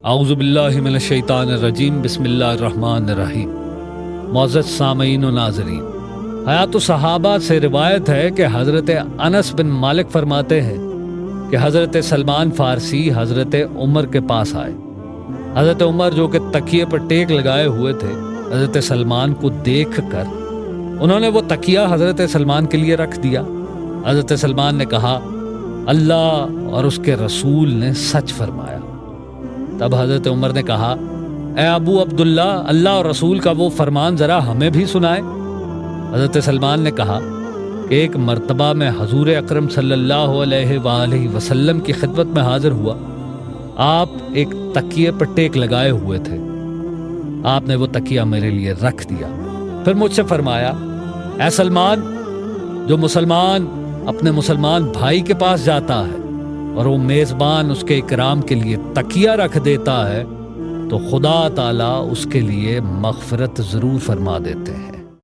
اعوذ باللہ من الشیطان الرجیم، بسم اللہ الرحمن الرحیم۔ معزز سامعین و ناظرین، حیات الصحابہ سے روایت ہے کہ حضرت انس بن مالک فرماتے ہیں کہ حضرت سلمان فارسی حضرت عمر کے پاس آئے۔ حضرت عمر جو کہ تکیے پر ٹیک لگائے ہوئے تھے، حضرت سلمان کو دیکھ کر انہوں نے وہ تکیہ حضرت سلمان کے لیے رکھ دیا۔ حضرت سلمان نے کہا، اللہ اور اس کے رسول نے سچ فرمایا۔ تب حضرت عمر نے کہا، اے ابو عبداللہ، اللہ اور رسول کا وہ فرمان ذرا ہمیں بھی سنائے۔ حضرت سلمان نے کہا کہ ایک مرتبہ میں حضور اکرم صلی اللہ علیہ وآلہ وسلم کی خدمت میں حاضر ہوا۔ آپ ایک تکیے پر ٹیک لگائے ہوئے تھے۔ آپ نے وہ تکیہ میرے لیے رکھ دیا، پھر مجھ سے فرمایا، اے سلمان، جو مسلمان اپنے مسلمان بھائی کے پاس جاتا ہے اور وہ میزبان اس کے اکرام کے لیے تکیہ رکھ دیتا ہے تو خدا تعالیٰ اس کے لیے مغفرت ضرور فرما دیتے ہیں۔